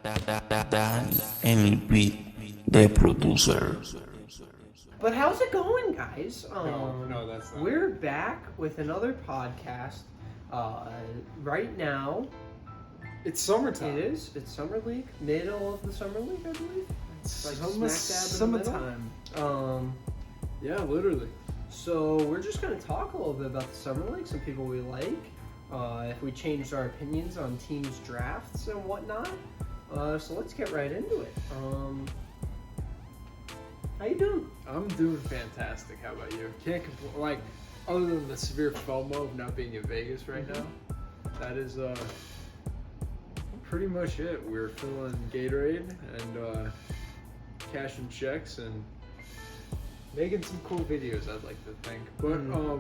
Dan LB, the producer. But how's it going, guys? No, that's not We're back with another podcast. Right now, It's summertime. it is. It's summer league, middle of the summer league, I believe. It's Like summer- smack dab in the middle. summertime. Yeah, literally. So we're just gonna talk a little bit about the summer league, some people we like, if we changed our opinions on teams' drafts and whatnot. So let's get right into it. How you doing? I'm doing fantastic. How about you? Can't complain. Like, other than the severe FOMO of not being in Vegas right now, that is pretty much it. We're filling Gatorade and cashing checks and making some cool videos. I'd like to think, but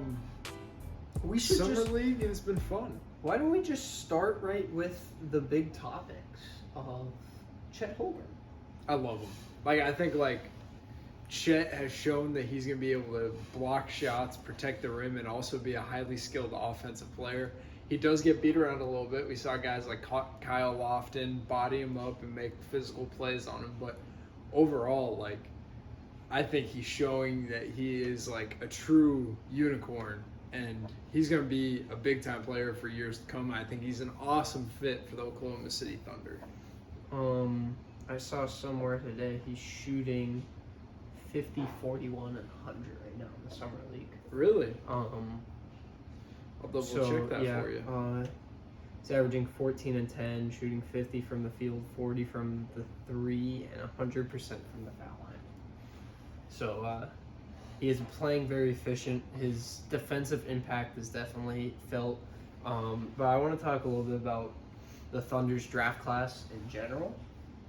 We should summer just. league has been fun. Why don't we just start right with the big topics of Chet Holmgren? I love him. Like, I think like Chet has shown that he's going to be able to block shots, protect the rim, and also be a highly skilled offensive player. He does get beat around a little bit. We saw guys like Kyle Lofton body him up and make physical plays on him. But overall, like, I think he's showing that he is like a true unicorn, and he's going to be a big-time player for years to come. I think he's an awesome fit for the Oklahoma City Thunder. I saw somewhere today he's shooting 50, 41, and 100 right now in the summer league. Really? Um, I'll double so check that yeah, for you. he's averaging 14 and 10, shooting 50 from the field, 40 from the three, and 100% from the foul line. So he is playing very efficient. His defensive impact is definitely felt. But I want to talk a little bit about the Thunder's draft class in general.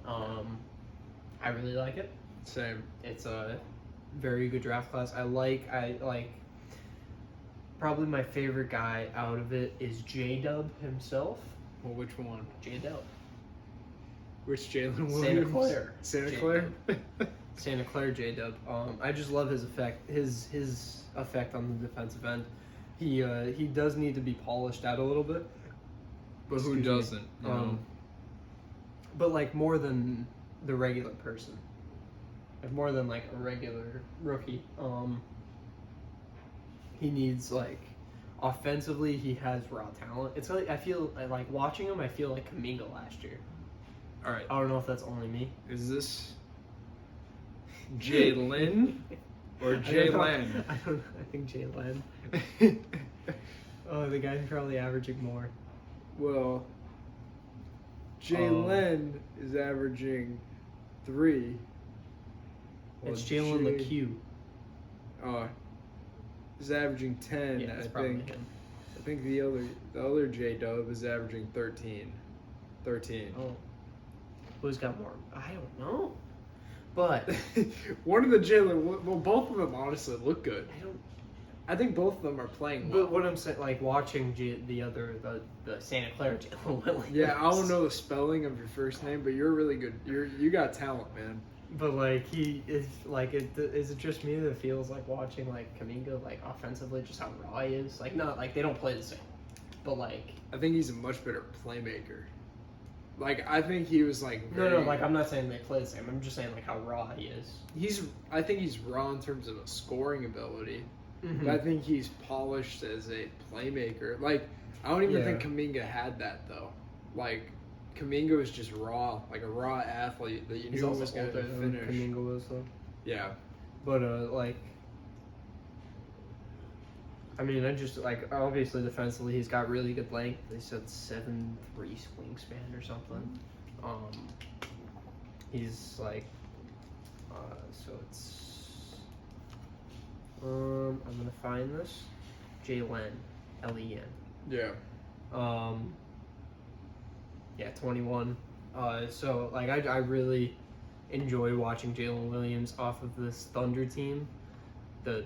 I really like it. Same. It's a very good draft class. I like probably my favorite guy out of it is J-Dub himself. Well, which one? J-Dub. Which Jalen Santa Williams? Claire. Santa J-Dub. Claire? Santa Claire J-Dub. I just love his effect. His effect on the defensive end. He does need to be polished out a little bit. But who Excuse me. doesn't? You know? But like more than the regular person. Like more than like a regular rookie. He needs like offensively he has raw talent. It's like I feel like watching him I feel like Kuminga last year. All right. I don't know if that's only me. Is this Jalen or Jalen? I don't know. I think Jalen. Oh, the guy's probably averaging more. Well, Jalen is averaging 3. It's Jalen LeCue. Is averaging 10. Yeah, it's I probably think. him. I think the other J Dub is averaging 13. 13. Oh. Who's got more? I don't know. But One of the Jalen. Well, both of them honestly look good. I don't. I think both of them are playing well. But what I'm saying, like watching the Santa Clara Jalen Williams. Yeah, I don't know the spelling of your first name, but you're really good. You got talent, man. But like he is like, is it just me that feels like watching like Kuminga like offensively, just how raw he is? Like not like they don't play the same, but like I think he's a much better playmaker. Like I think he was like no, like I'm not saying they play the same. I'm just saying like how raw he is. I think he's raw in terms of a scoring ability. Mm-hmm. But I think he's polished as a playmaker. Like I don't even Yeah. think Kuminga had that though. Like Kuminga was just raw, like a raw athlete that you He's knew also was going to older than finish. Kuminga was though. Yeah. But like, I mean, I just like obviously defensively he's got really good length. They said 7'3" wingspan or something. He's like, so it's. I'm gonna find this. Jalen, Len. Yeah. Yeah, 21. So like I really enjoy watching Jalen Williams off of this Thunder team, the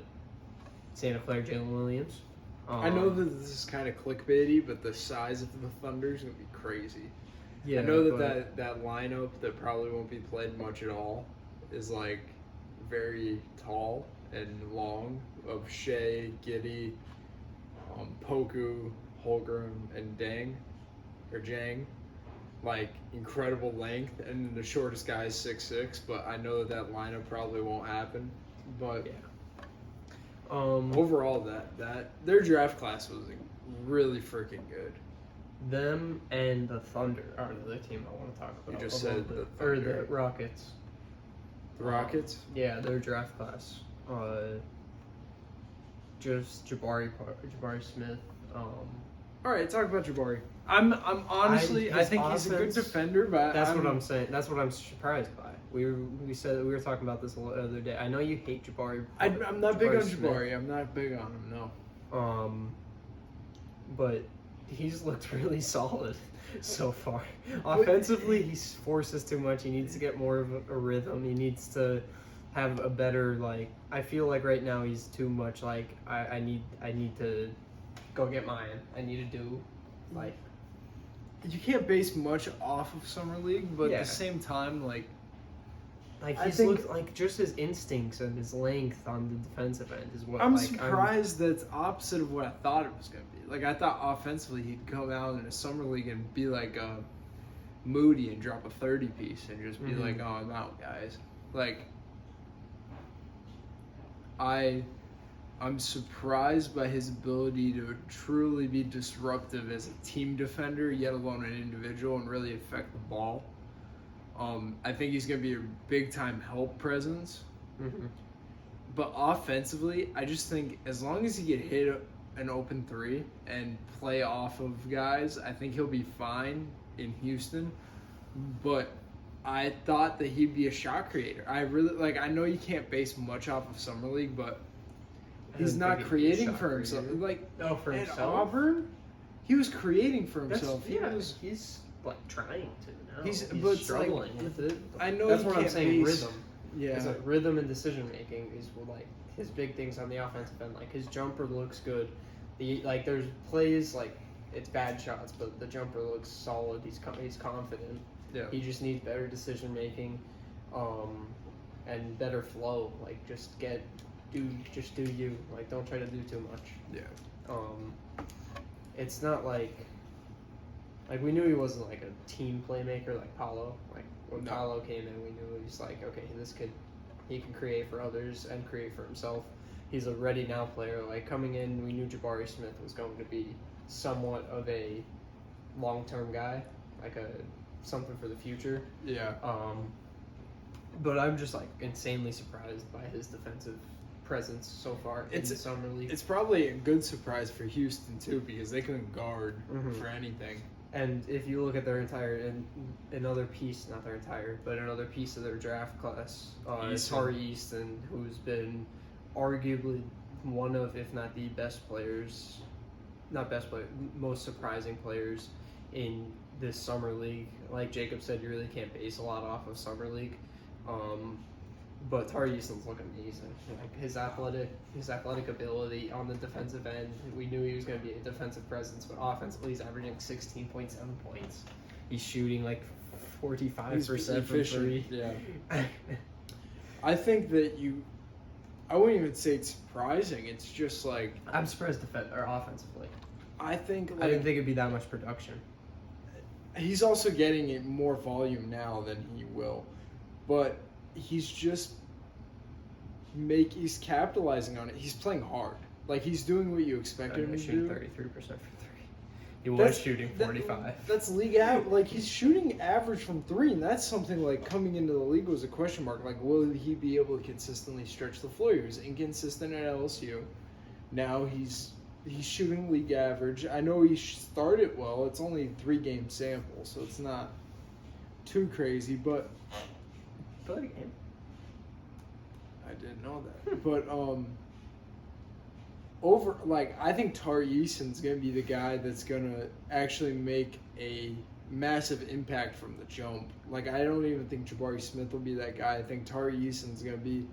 Santa Clara Jalen Williams. I know that this is kind of clickbaity, but the size of the Thunder is going to be crazy. Yeah, I know but- that lineup that probably won't be played much at all is like very tall and long of Shea, Giddey, Poku, Holmgren, and Jang. like incredible length, and the shortest guy is 6'6", but I know that lineup probably won't happen. But Yeah. overall, that their draft class was really freaking good. Them and the Thunder are another team I want to talk about. You just a little said bit. the Or Thunder. the Rockets. The Rockets. Yeah, their draft class. Just Jabari Smith. All right, talk about Jabari. I'm honestly, I his think he's a good offense- defender, but That's what I'm saying. That's what I'm surprised by. We said we were talking about this the other day. I know you hate Jabari. I'm not big on Smith. Jabari. I'm not big on him. No. But he's looked really solid so far. Offensively, he forces too much. He needs to get more of a rhythm. He needs to have a better, like, I feel like right now he's too much like, I need to go get mine. I need to do, like, You can't base much off of summer league, but Yeah. at the same time, like I he's think- looked like just his instincts and his length on the defensive end is what I'm like, surprised that's opposite of what I thought it was gonna be. Like I thought offensively he'd come out in a summer league and be like Moody and drop a 30 piece and just be Mhm. like, "Oh, I'm out, guys." Like I'm surprised by his ability to truly be disruptive as a team defender, yet alone an individual, and really affect the ball. I think he's going to be a big-time help presence. Mhm. But offensively, I just think as long as he can hit an open three and play off of guys, I think he'll be fine in Houston. But I thought that he'd be a shot creator. I know you can't base much off of Summer League, but I he's didn't not think he'd be a creating shot for himself. creator. Like Oh, for at himself? Auburn, he was creating for That's, himself. yeah, He was, he's like trying to now. He's- He's but it's struggling like- with it. I know That's you what I'm can't saying. base- Rhythm. yeah. It's like rhythm and decision making is like his big things on the offensive end. Like his jumper looks good. There's plays like it's bad shots, but the jumper looks solid. He's confident. Yeah. He just needs better decision making, and better flow. Like just do you. Like don't try to do too much. Yeah. It's not like we knew he wasn't like a team playmaker like Paolo. Like when No. Paolo came in, we knew he was like, okay, this kid, he can create for others and create for himself. He's a ready now player. Like coming in, we knew Jabari Smith was going to be somewhat of a long-term guy, like something for the future. Yeah. But I'm just like insanely surprised by his defensive presence so far in It's- the summer league. It's probably a good surprise for Houston too because they couldn't guard Mhm. for anything. And if you look at their entire another piece, not their entire, but another piece of their draft class, Easton. Tari Easton, who's been arguably one of, if not the best players, not best player, most surprising players in this summer league. Like Jacob said, you really can't base a lot off of summer league. But Tari Easton's looking amazing. Like his athletic ability on the defensive end. We knew he was going to be a defensive presence, but offensively he's averaging 16.7 points. He's shooting like 45% from three. Yeah. I think that I wouldn't even say it's surprising. It's just like I'm surprised offensively. I think I didn't think it'd be that much production. he's also getting it more volume now than he will, but he's just he's capitalizing on it. He's playing hard. Like he's doing what you expected him He's to shooting do. 33% from three. He was That's- shooting 45. That's league average. Like he's shooting average from three, and that's something like coming into the league was a question mark. Like, will he be able to consistently stretch the floor? He was inconsistent at LSU. Now he's shooting league average. I know he started well. It's only a 3-game sample, so it's not too crazy. But Play the game. I didn't know that. But I think Tari Easton's gonna be the guy that's gonna actually make a massive impact from the jump. Like I don't even think Jabari Smith will be that guy. I think Tari Easton's gonna be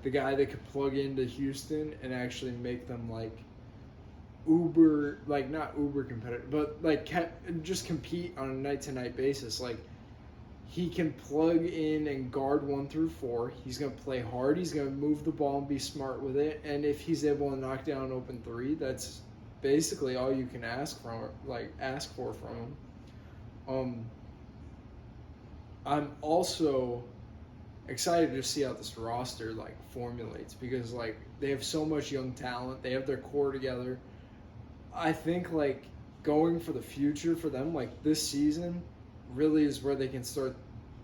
the guy that could plug into Houston and actually make them like uber, like not uber competitive, but like just compete on a night-to-night basis. Like he can plug in and guard 1 through 4. He's going to play hard. He's going to move the ball and be smart with it. And if he's able to knock down an open 3, that's basically all you can ask for from him. I'm also excited to see how this roster like formulates because like they have so much young talent. They have their core together. I think like going for the future for them, like this season, really is where they can start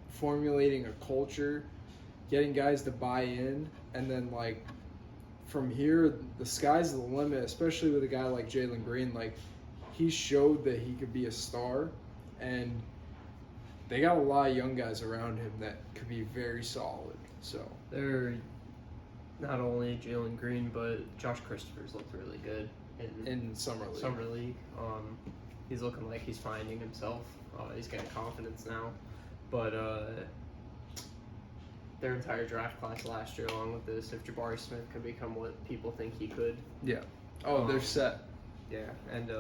formulating a culture, getting guys to buy in, and then like from here, the sky's the limit. Especially with a guy like Jalen Green, like he showed that he could be a star, and they got a lot of young guys around him that could be very solid. So They're not only Jalen Green, but Josh Christopher's looked really good in summer league, Summer League. He's looking like he's finding himself. He's getting confidence now. But their entire draft class last year, along with this, if Jabari Smith could become what people think he could. yeah. Oh, they're set. Yeah, and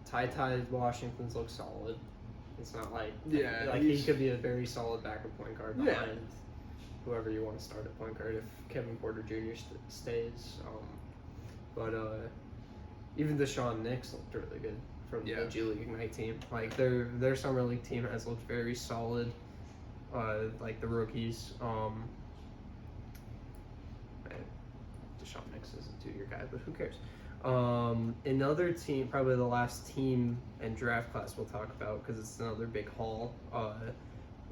Ty Washington's look solid. It's not like he could be a very solid backup point guard behind whoever you want to start at point guard if Kevin Porter Jr. Stays. But even Deshaun Nix looked really good from the G League Ignite team. Like their summer league team has looked very solid. Like the rookies. Deshaun Nix is a 2-year guy, but who cares? Another team, probably the last team and draft class we'll talk about because it's another big haul,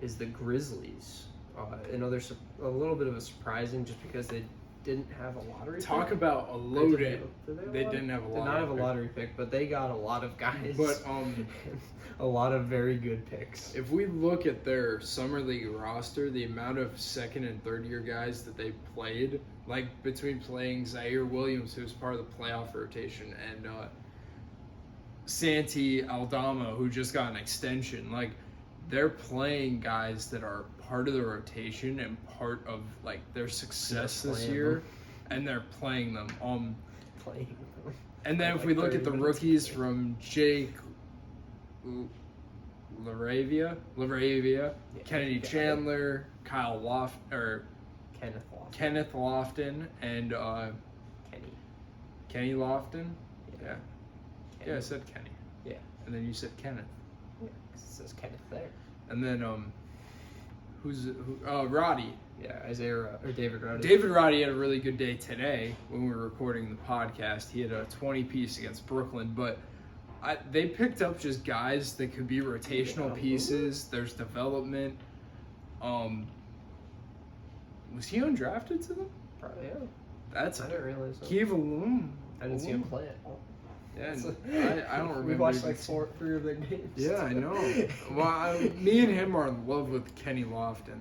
is the Grizzlies. A little bit of a surprising just because they didn't have a lottery Talk pick. about a loaded. They didn't have a lottery. Did not have a lottery pick, but they got a lot of guys. But a lot of very good picks. if we look at their summer league roster, the amount of second and third year guys that they played, like between playing Zaire Williams, who was part of the playoff rotation, and Santi Aldama, who just got an extension, like they're playing guys that are part of the rotation and part of like their success this year, and they're playing them. Playing them. And then if we look at the rookies from Jake LaRavia, Kennedy Chandler, Kenneth Lofton, and Kenny Lofton. Yeah. Yeah, I said Kenny. Yeah. And then you said Kenneth. Yeah, 'cause it says Kenneth there. And then Roddy. Yeah, Isaiah or David Roddy. David Roddy had a really good day today when we were recording the podcast. He had a 20-piece against Brooklyn, but they picked up just guys that could be rotational pieces. There's development. Was he undrafted to them? Probably, yeah. That's I didn't realize that. Kiva Loom. I didn't see him play it. Yeah, I don't remember. We watched like 3 of their games. Yeah, I know. Well, me and him are in love with Kenny Lofton.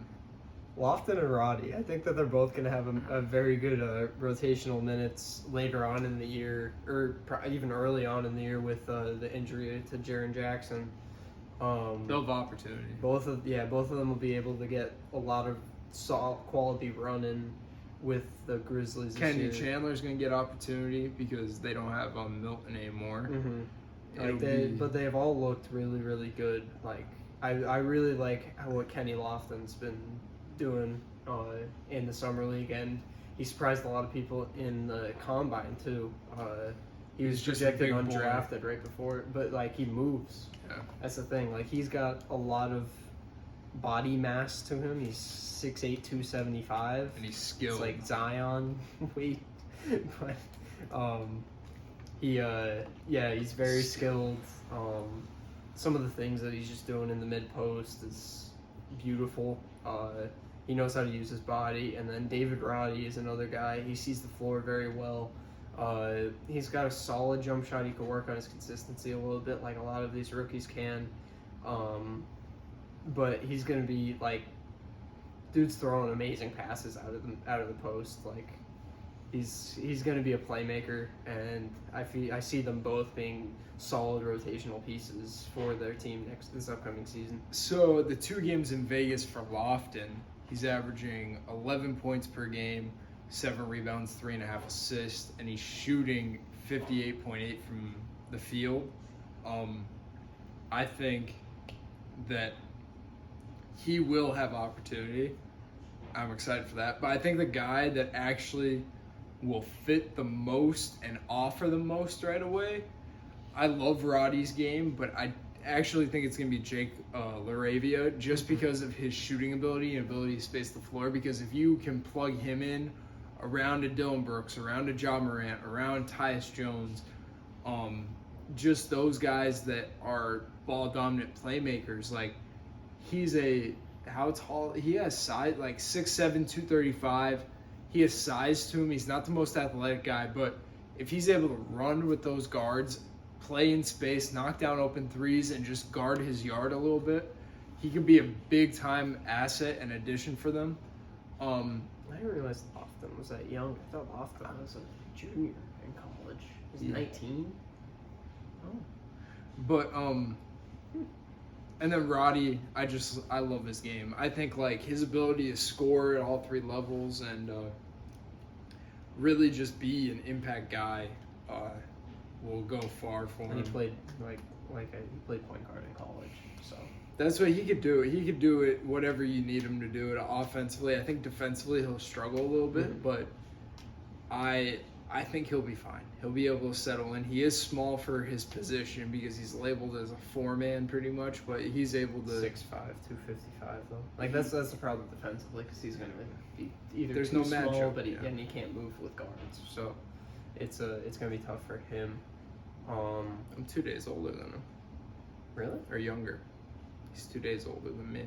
Lofton and Roddy. I think that they're both going to have a very good rotational minutes later on in the year, or even early on in the year with the injury to Jaren Jackson. They'll have opportunity. Both of them will be able to get a lot of quality run-in with the Grizzlies this Kenny year. Chandler's going to get opportunity because they don't have Milton anymore. Mm-hmm. But they've all looked really, really good. Like I really like what Kenny Lofton's been doing in the summer league, and he surprised a lot of people in the combine too. He was just projected a big boy. undrafted right before, but like he moves. Yeah. That's the thing. Like he's got a lot of body mass to him. He's 6'8", 275. And he's skilled. It's like Zion weight, but he's very skilled. Some of the things that he's just doing in the mid post is beautiful. He knows how to use his body. And then David Roddy is another guy. He sees the floor very well. He's got a solid jump shot. He can work on his consistency a little bit, like a lot of these rookies can. But he's gonna be like, dude's throwing amazing passes out of the post. Like, he's gonna be a playmaker, and I see them both being solid rotational pieces for their team this upcoming season. So the 2 games in Vegas for Lofton, he's averaging 11 points per game, 7 rebounds, 3.5 assists, and he's shooting 58.8 from the field. I think that he will have opportunity. I'm excited for that. But I think the guy that actually will fit the most and offer the most right away, I love Roddy's game, but actually think it's going to be Jake Laravia just because of his shooting ability and ability to space the floor. Because if you can plug him in around a Dylan Brooks, around a Ja Morant, around Tyus Jones, just those guys that are ball dominant playmakers, like he's how tall? He has size, like 6'7", 235. He has size to him. He's not the most athletic guy, but if he's able to run with those guards, play in space, knock down open threes, and just guard his yard a little bit, he could be a big-time asset and addition for them. I didn't realize Lofton was that young. I thought Lofton was a junior in college. He's 19. Oh. But, and then Roddy, I love his game. I think, like, his ability to score at all three levels and really just be an impact guy will go far for him. And he played he played point guard in college, so that's what he could do. He could do it whatever you need him to do it offensively. I think defensively he'll struggle a little bit, but I think he'll be fine. He'll be able to settle in. He is small for his position because he's labeled as a 4-man pretty much, but he's able to 6'5", 255 though. Like that's the problem defensively because he's going to be either There's too no small, matchup, but yeah. and he can't move with guards. So it's going to be tough for him. I'm 2 days older than him. Really? Or younger. He's 2 days older than me.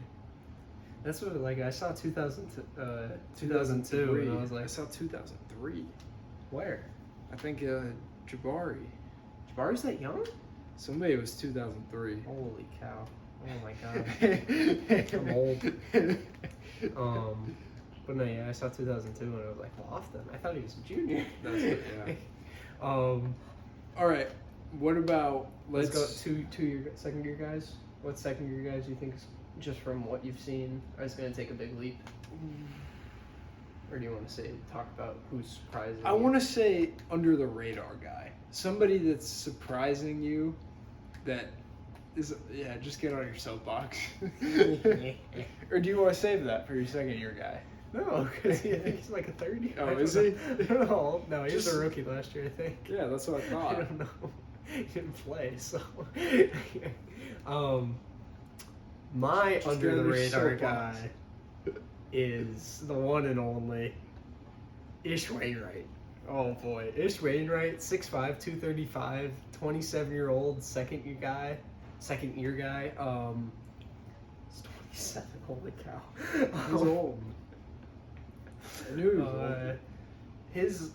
That's what I saw 2002 and I was like, I saw 2003. where? I think Jabari. Jabari's that young? Somebody was 2003. Holy cow! Oh my god! I'm old. But no, yeah, I saw 2002 and I was like, Lofton. I thought he was a junior. That's it, yeah. All right. What about let's go two second year guys. What second year guys do you think, just from what you've seen, is going to take a big leap? Or do you want to talk about who's surprising? I want to say under the radar guy, somebody that's surprising you. That is, just get on your soapbox. Or do you want to save that for your second year guy? No, because he's like a 30. Oh, is he? No, he was Just- a rookie last year, I think. Yeah, that's what I I thought. don't know. He didn't play, so. My Just under get the on your radar soapbox. guy is the one and only Ish Wainwright. Oh boy, Ish Wainwright, 6'5", 235, 27-year-old second year guy. He's 27. Holy cow. He's old. I knew he was old.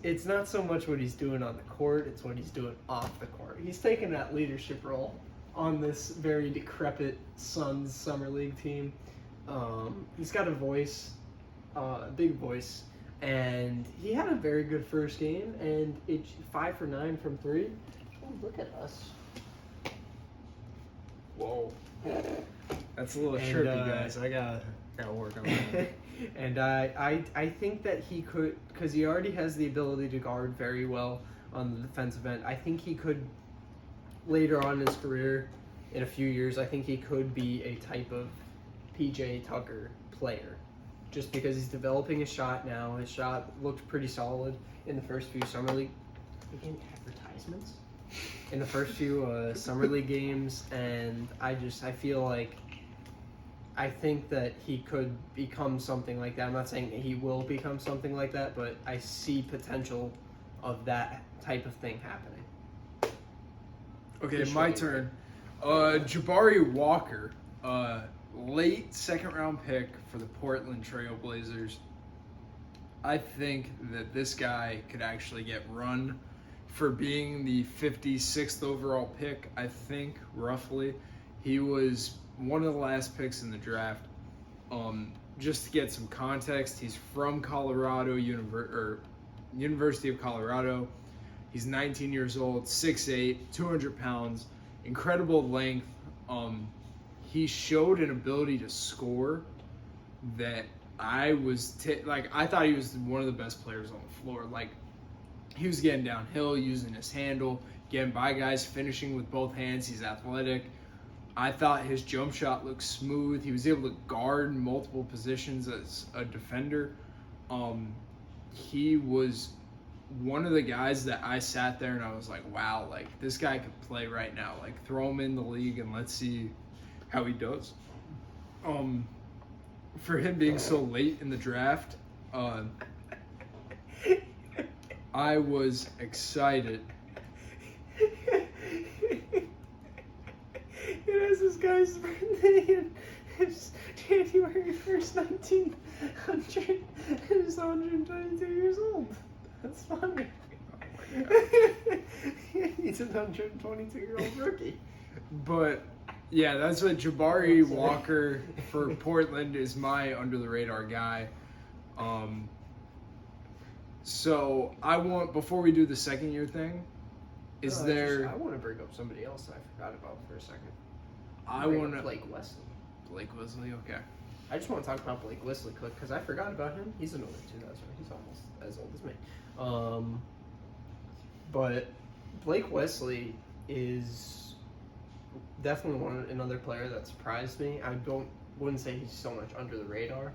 It's not so much what he's doing on the court, it's what he's doing off the court. He's taking that leadership role on this very decrepit Suns Summer League team. He's got a voice, a big voice, and he had a very good first game, and it's 5 for 9 from 3. Oh, look at us. Whoa. That's a little And, trippy, guys. I gotta work on that. And I think that he could, because he already has the ability to guard very well on the defensive end. I think he could, later on in his career, in a few years, I think he could be a type of PJ Tucker player. Just because he's developing his shot now. His shot looked pretty solid in the first few Summer League. Again, advertisements? In the first few Summer League games, and I feel like I think that he could become something like that. I'm not saying he will become something like that, but I see potential of that type of thing happening. Okay, my turn. Jabari Walker, late second round pick for the Portland Trail Blazers. I think that this guy could actually get run for being the 56th overall pick, I think, roughly. He was one of the last picks in the draft. Just to get some context, he's from Colorado, University of Colorado. He's 19 years old, 6'8", 200 pounds, incredible length. He showed an ability to score that I thought he was one of the best players on the floor. Like, he was getting downhill, using his handle, getting by guys, finishing with both hands. He's athletic. I thought his jump shot looked smooth. He was able to guard multiple positions as a defender. He was one of the guys that I sat there and I was like, wow, like this guy could play right now. Like throw him in the league and let's see how he does. For him being so late in the draft, I was excited. It is this guy's birthday, and it's January 1st, 1900, and he's 122 years old. That's funny. He's a 122-year-old rookie. But yeah, that's what Jabari Walker for Portland is my under the radar guy. So I want, before we do the second year thing, I want to bring up somebody else that I forgot about for a second. I want to Blake Wesley. Blake Wesley, okay. I just want to talk about Blake Wesley quick because I forgot about him. He's an older too. That's right. He's almost as old as me. But Blake Wesley is definitely another player that surprised me. I wouldn't say he's so much under the radar.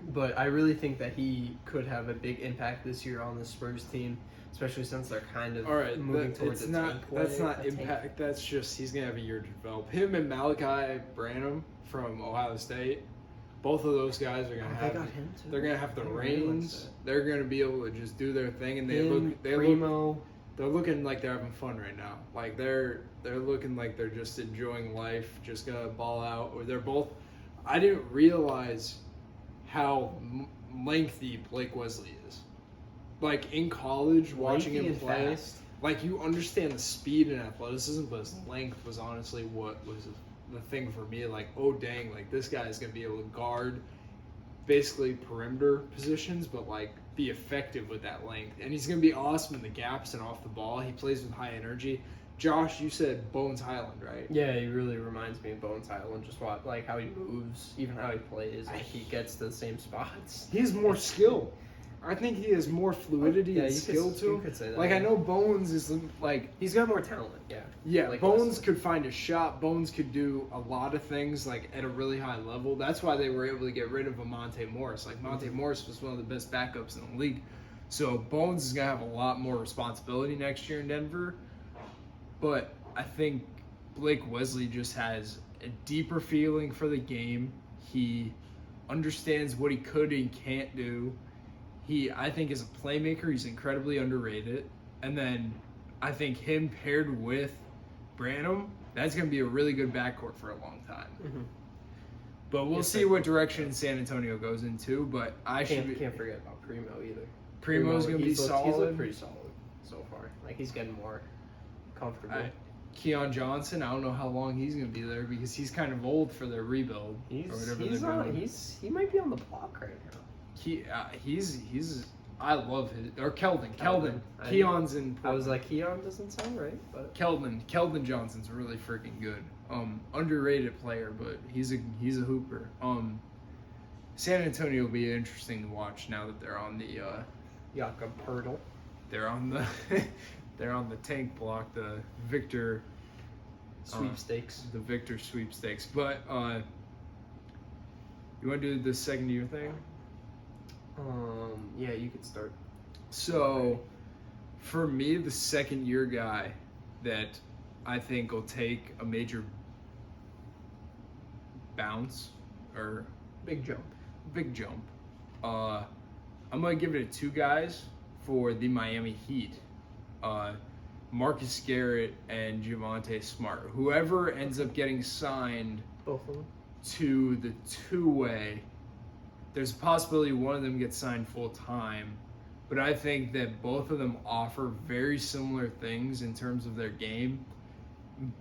But I really think that he could have a big impact this year on the Spurs team, especially since they're kind of moving towards a tank way. That's not impact. That's just he's gonna have a year to develop. Him and Malachi Branham from Ohio State, both of those guys are gonna have. They got him too. They're gonna have the I didn't realize reins. that. They're gonna be able to just do their thing, and they're looking like they're having fun right now. Like they're looking like they're just enjoying life, just gonna ball out. Or they're both. I didn't realize how lengthy Blake Wesley is. Like in college, watching him play, like you understand the speed and athleticism, but his length was honestly what was the thing for me. Like, oh dang, like this guy is gonna be able to guard basically perimeter positions, but like be effective with that length. And he's gonna be awesome in the gaps and off the ball. He plays with high energy. Josh, you said Bones Highland, right? Yeah, he really reminds me of Bones Highland. Just like how he moves, even how he plays. Like he gets to the same spots. He has more skill. I think he has more fluidity and skill to him. Could say that. Like I know Bones is like he's got more talent. Yeah. yeah. Like Bones Wesley. could find a shot. Bones could do a lot of things like at a really high level. That's why they were able to get rid of a Monte Morris. Like Monte Morris was one of the best backups in the league. So Bones is gonna have a lot more responsibility next year in Denver. But I think Blake Wesley just has a deeper feeling for the game. He understands what he could and can't do. I think as a playmaker, he's incredibly underrated. And then I think him paired with Branham, that's going to be a really good backcourt for a long time. Mm-hmm. But we'll see what direction San Antonio goes into. But I can't forget about Primo either. Primo's going to be solid. He's looked pretty solid so far. Like he's getting more comfortable. Keon Johnson, I don't know how long he's going to be there because he's kind of old for their rebuild. He might be on the block right now. I love his, or Keldon. Keon's in Portland. I was like, Keon doesn't sound right, but Keldon Johnson's really freaking good. Underrated player, but he's a hooper. San Antonio will be interesting to watch now that they're on the Jakob Poeltl. They're on the they're on the tank block, the Victor sweepstakes. The Victor sweepstakes. But you want to do the second year thing? Yeah, you could start. So, for me, the second year guy that I think will take a major bounce or big jump. I'm gonna give it to two guys for the Miami Heat. Marcus Garrett and Javonte Smart. Whoever ends up getting signed, both of them, to the two-way. There's a possibility one of them gets signed full-time, but I think that both of them offer very similar things in terms of their game,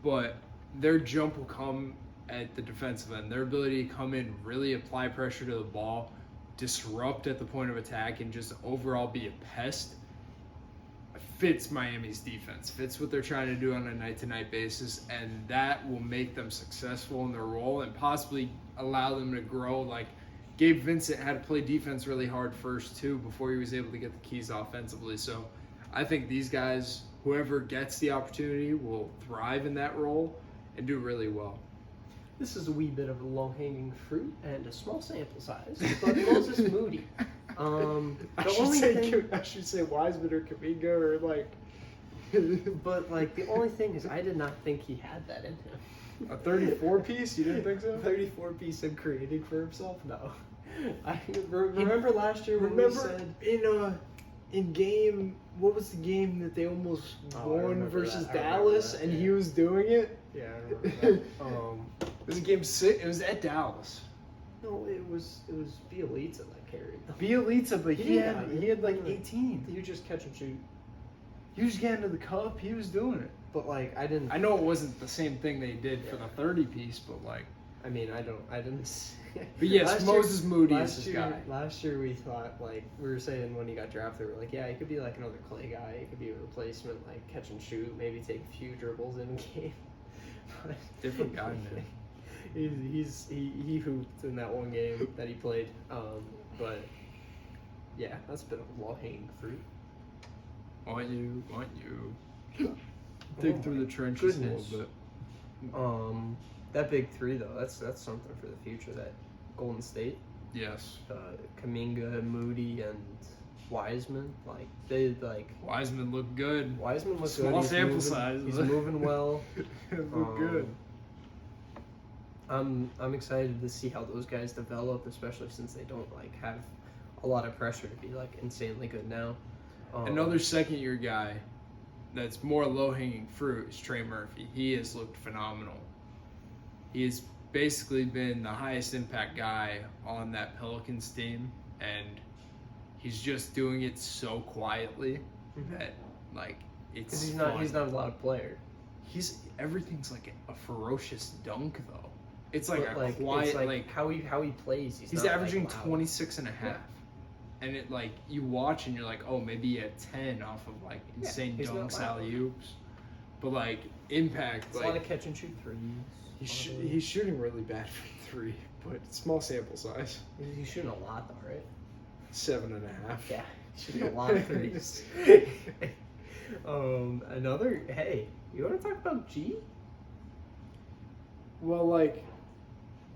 but their jump will come at the defensive end. Their ability to come in, really apply pressure to the ball, disrupt at the point of attack, and just overall be a pest fits Miami's defense, fits what they're trying to do on a night-to-night basis, and that will make them successful in their role and possibly allow them to grow. Like Gabe Vincent had to play defense really hard first too before he was able to get the keys offensively. So I think these guys, whoever gets the opportunity, will thrive in that role and do really well. This is a wee bit of a low-hanging fruit and a small sample size, but Moses Moody The only thing, I should say Wiseman or Kaminga or like but like the only thing is, I did not think he had that in him. a 34 piece. You didn't think so? 34 piece of creating for himself? No. I remember last year when we Remember said in game, what was the game that they almost I won remember versus that. I remember Dallas, that, and yeah. he was doing it? Yeah, I remember that. It was game 6. It was at Dallas. No, it was Bielitsa that carried them. Bielitsa, but he Yeah, had like 18. You just catch and shoot. He was getting to the cup. He was doing it. But like I didn't. I know it wasn't the same thing they did for the 30 piece, but like. I mean, I didn't. But yes, Last Moses Moody is last this year, guy. Last year we thought, like, we were saying when he got drafted, we were like, yeah, he could be like another Clay guy. He could be a replacement, like catch and shoot, maybe take a few dribbles in a game. But Different guy, man. He hooped in that one game that he played. But yeah, that's been a low hanging fruit. Want you? Dig through the trenches goodness. a little bit. That big three though, that's something for the future. That Golden State, Yes. Kaminga, Moody, and Wiseman, like they like. Wiseman looked good. Wiseman looks Small good. He's sample moving, size. He's moving well. Looked good. I'm excited to see how those guys develop, especially since they don't like have a lot of pressure to be like insanely good now. Another second year guy that's more low hanging fruit is Trey Murphy. He has looked phenomenal. He has basically been the highest impact guy on that Pelicans team, and he's just doing it so quietly that like it's Because fun. he's not a loud player. Everything's like a ferocious dunk though. It's like But, a quiet it's like how he plays. he's not, averaging like, loud. 26 and a half. And it like you watch and you're like, oh, maybe a 10 off of like insane he's not dunks, loud. alley oops, but like impact, It's a lot like of catch and shoot threes. he's shooting really bad from 3, but small sample size, He's shooting a lot though, right? 7.5. Yeah, he's shooting a lot of threes. Hey, you want to talk about G? Well, like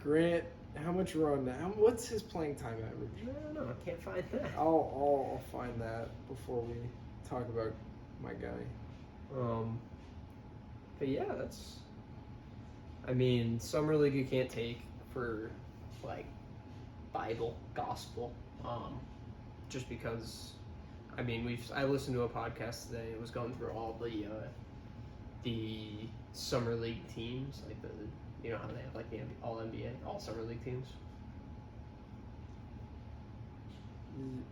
Grant, how much run now? What's his playing time average? I don't know. I can't find that. I'll find that before we talk about my guy. But yeah, I mean, summer league you can't take for like Bible gospel. Just because, I mean, I listened to a podcast today. It was going through all the summer league teams, like you know how they have like the all NBA, all summer league teams.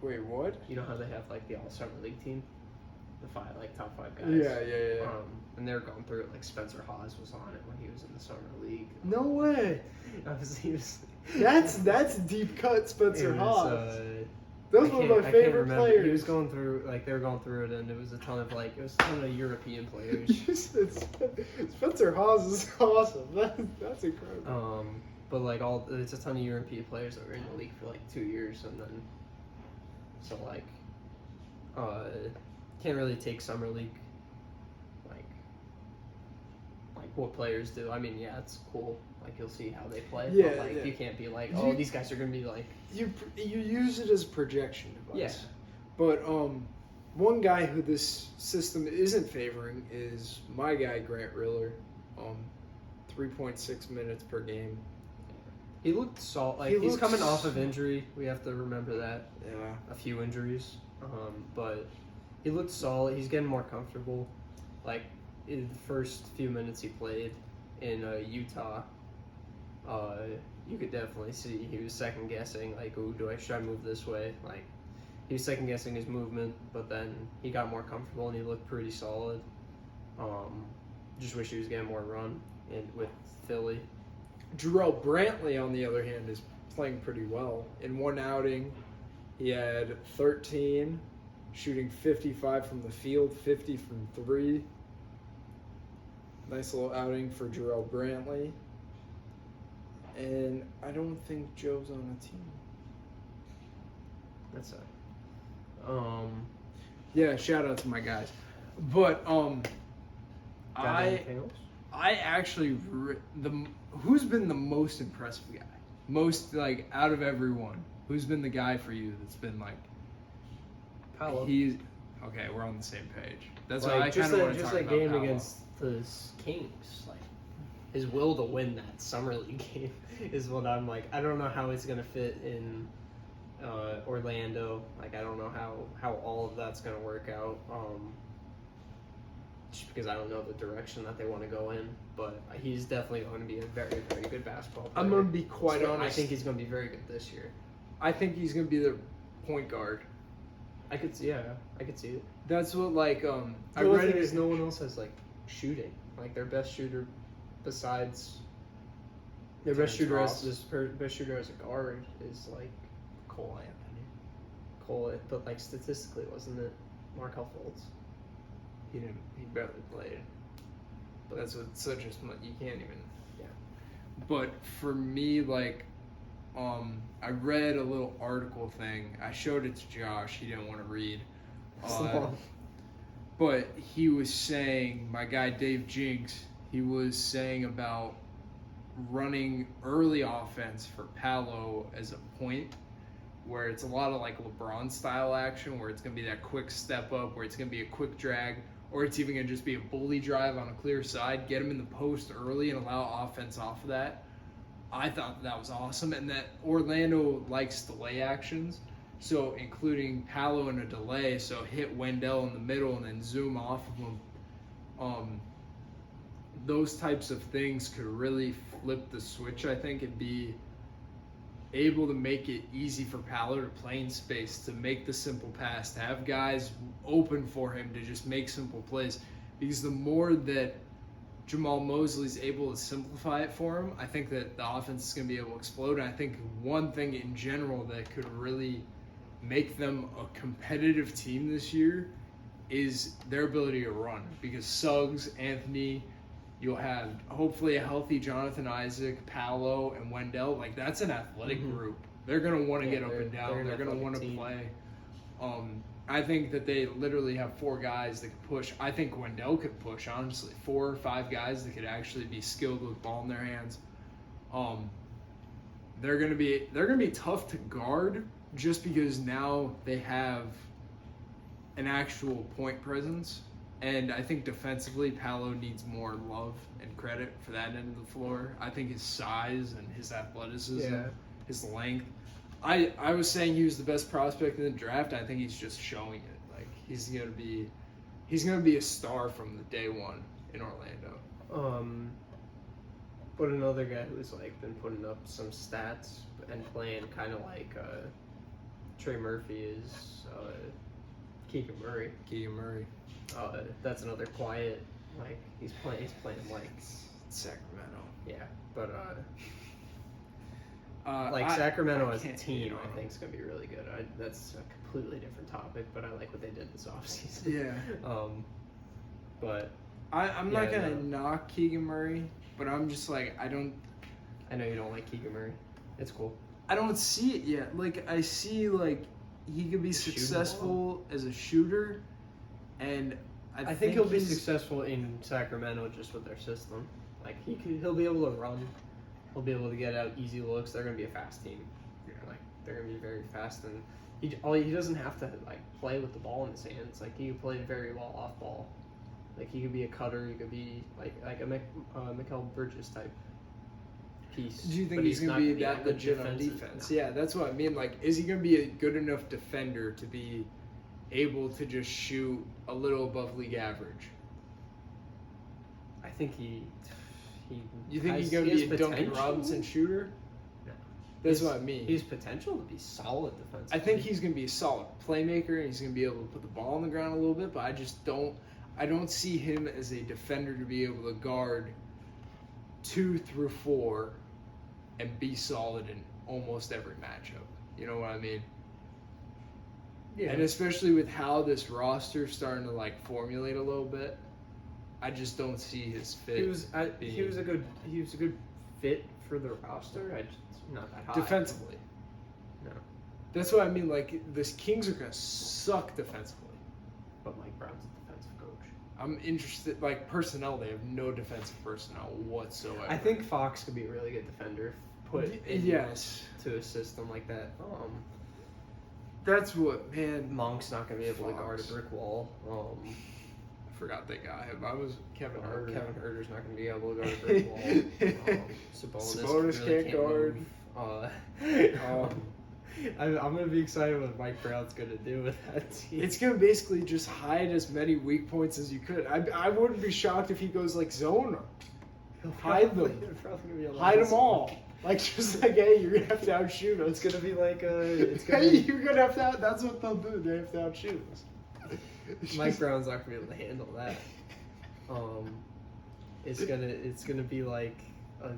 Wait, what? You know how they have like the all summer league team, the top 5 guys. Yeah. And they're going through it. Like Spencer Hawes was on it when he was in the summer league. No way. He was. That's deep cut Spencer Hawes. Those were my I can't favorite remember. players. He was going through they were going through it, and it was a ton of European players. Spencer Hawes is awesome. That's incredible. But like it's a ton of European players that were in the league for like 2 years, and then can't really take summer league like what players do. I mean, yeah, it's cool. Like you'll see how they play. Yeah, but, like yeah. you can't be like, oh, these guys are gonna be like. You use it as a projection device. Yeah. But one guy who this system isn't favoring is my guy Grant Riller. 3.6 minutes per game. He looked he's coming off of injury. We have to remember that. Yeah. A few injuries. But he looked solid. He's getting more comfortable. Like in the first few minutes he played in Utah, you could definitely see he was second guessing. Like, oh, should I move this way? Like, he was second guessing his movement, but then he got more comfortable and he looked pretty solid. Just wish he was getting more run with Philly. Jarrell Brantley, on the other hand, is playing pretty well. In one outing, he had 13, shooting 55 from the field, 50 from 3. Nice little outing for Jarrell Brantley. And I don't think Joe's on the team. That's it. Yeah, shout out to my guys. But Got anything else? I actually who's been the most impressive guy? Most like out of everyone. Who's been the guy for you that's been like Paolo. he's okay? We're on the same page. That's Like, why I kind of want to just talk that about game Paolo. against the Kings, like his will to win that summer league game is what I'm like. I don't know how he's gonna fit in Orlando. Like I don't know how all of that's gonna work out. Just because I don't know the direction that they want to go in, but he's definitely going to be a very, very good basketball player. I'm gonna be quite So honest. I think he's going to be very good this year. I think he's gonna be the point guard. I could see it. That's what like I The only read thing it. is no one else has like shooting. Like their best shooter, besides their best Terrence shooter Ross. best shooter as a guard is like Cole Anthony. Cole. But like statistically, wasn't it Markel Fultz? He didn't. He barely played. But that's what such a small. You can't even. Yeah. But for me, like, I read a little article thing. I showed it to Josh. He didn't want to read. But he was saying, my guy Dave Jinks, he was saying about running early offense for Paolo as a point, where it's a lot of like LeBron style action, where it's going to be that quick step up, where it's going to be a quick drag, or it's even going to just be a bully drive on a clear side, get him in the post early and allow offense off of that. I thought that was awesome, and that Orlando likes delay actions, so including Paolo in a delay, so hit Wendell in the middle and then zoom off of him. Those types of things could really flip the switch, I think, and be able to make it easy for Paolo to play in space, to make the simple pass, to have guys open for him to just make simple plays. Because the more that Jamal Mosley's able to simplify it for him, I think that the offense is going to be able to explode. And I think one thing in general that could really make them a competitive team this year is their ability to run. Because Suggs, Anthony, you'll have hopefully a healthy Jonathan Isaac, Paolo, and Wendell. Like, that's an athletic group. They're going to want to get up and down. They're going to want to play. I think that they literally have 4 guys that could push. I think Wendell could push, honestly. 4 or 5 guys that could actually be skilled with ball in their hands. They're gonna be tough to guard just because now they have an actual point presence. And I think defensively, Paolo needs more love and credit for that end of the floor. I think his size and his athleticism, his length. I was saying he was the best prospect in the draft. I think he's just showing it. Like he's gonna be a star from the day one in Orlando. But another guy who's like been putting up some stats and playing kind of like Trey Murphy is Keegan Murray. Keegan Murray, That's another quiet. Like he's playing like Sacramento. yeah, but Sacramento as a team, I think is gonna be really good. That's a completely different topic, but I like what they did this offseason. Yeah. But I'm not gonna knock Keegan Murray, but I'm just like I know you don't like Keegan Murray. It's cool. I don't see it yet. Like I see like he could be successful as a shooter, and I think he'll be successful in Sacramento just with their system. Like he'll be able to run. He'll be able to get out easy looks. They're gonna be a fast team. Yeah. Like they're gonna be very fast, and he doesn't have to like play with the ball in his hands. Like he can play very well off ball. Like he could be a cutter. He could be like a Mikal Bridges type piece. Do you think but he's gonna be a that good legit on defensive- defense? No. Yeah, that's what I mean. Like, is he gonna be a good enough defender to be able to just shoot a little above league average? I think he. You think he's he gonna has be a Duncan potential. Robinson shooter? No. That's He's- what I mean. He has potential to be solid defensively. I think he's gonna be a solid playmaker and he's gonna be able to put the ball on the ground a little bit, but I don't see him as a defender to be able to guard 2 through 4 and be solid in almost every matchup. You know what I mean? Yeah. And especially with how this roster's starting to like formulate a little bit, I just don't see his fit. He was a good fit for the roster. I just not that high. defensively. No, That's what I mean. Like this Kings are gonna suck defensively. but Mike Brown's a defensive coach. I'm interested. Like personnel, they have no defensive personnel whatsoever. I think Fox could be a really good defender. put in Yes. to a system like that. That's what, man. Monk's not going to be able to guard a Fox. brick wall. I forgot they got him. I was Kevin Herter. Kevin Herter's not going to be able to guard a brick wall. Sabonis can't guard. Move. I'm going to be excited what Mike Brown's going to do with that team. It's gonna basically just hide as many weak points as you could. I wouldn't be shocked if he goes like zone. Hide them. Hide them all. Like just like, hey, you're gonna have to outshoot us. It's gonna be like You're gonna have to. That's what they'll do. They have to outshoot us. Mike Brown's not gonna be able to handle that. It's gonna be like a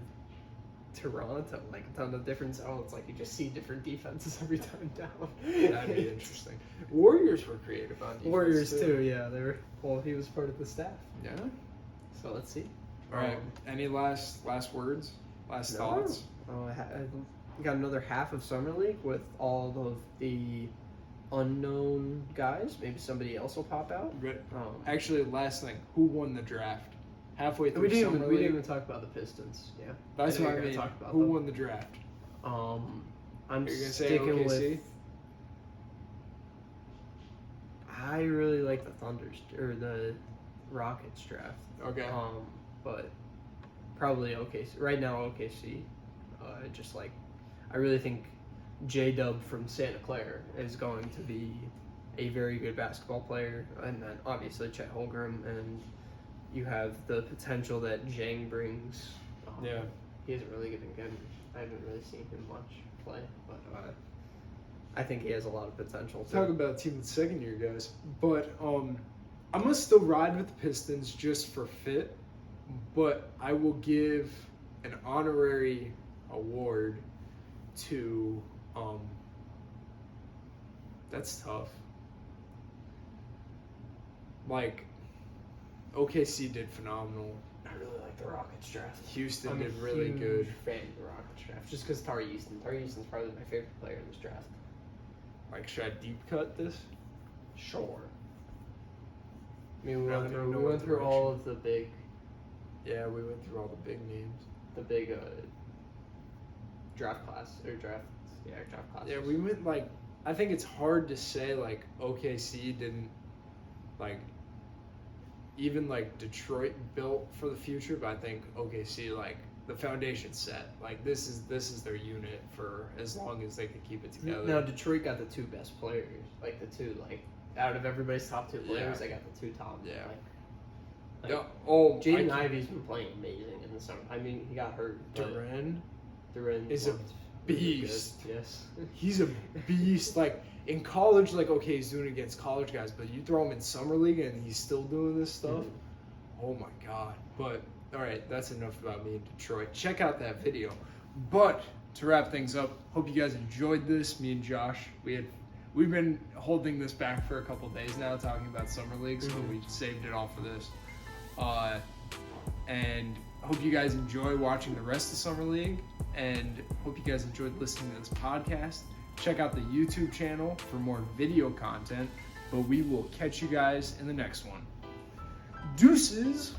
Toronto, like a ton of different zones. Like you just see different defenses every time down. That'd be interesting. Warriors were creative on defense. Warriors too, yeah. They were. Well, he was part of the staff. Yeah. So let's see. All right. Any last words? Last thoughts? I got another half of Summer League with all of the unknown guys. Maybe somebody else will pop out. Actually, last thing. Who won the draft? Halfway through We didn't Summer League. even talk about the Pistons. Yeah. That's I what think I we're mean. gonna talk about Who them. won the draft? I'm Are you gonna say sticking OKC? with. I really like the Thunder's or the Rockets draft. Okay. But probably OKC. Right now, OKC. Just like, I really think J-Dub from Santa Clara is going to be a very good basketball player, and then obviously Chet Holmgren, and you have the potential that Zhang brings. Yeah. He hasn't really given good. I haven't really seen him much play, but I think he has a lot of potential. Talk about a team with second year guys, but I'm gonna still ride with the Pistons just for fit, but I will give an honorary award to that's tough. Like OKC did phenomenal. I really like the Rockets draft. Houston I'm did a really huge good. fan of the Rockets draft, just because Tari Easton. Tari Easton's probably my favorite player in this draft. Like, should I deep cut this? Sure. I mean, we I went don't through, know we what went through all of the big Yeah, we went through all the big names. draft class or draft classes. Yeah, we went like, I think it's hard to say like OKC didn't like, even like Detroit built for the future, but I think OKC like the foundation's set. Like this is their unit for as long as they can keep it together. Now Detroit got the two best players, like the two out of everybody's top two players, Yeah. they got the two top. Yeah. Like, Yeah, oh, Jaden Ivey's been playing amazing in the summer. I mean, he got hurt. but Duren is a looked really beast. good. Yes. He's a beast. Like in college, like okay, he's doing it against college guys, but you throw him in summer league and he's still doing this stuff. Oh my god! But all right, that's enough about me in Detroit. Check out that video. But to wrap things up, hope you guys enjoyed this. Me and Josh, we've been holding this back for a couple days now, talking about summer leagues, but we saved it all for this. And hope you guys enjoy watching the rest of Summer League, and hope you guys enjoyed listening to this podcast. Check out the YouTube channel for more video content, but we will catch you guys in the next one. Deuces!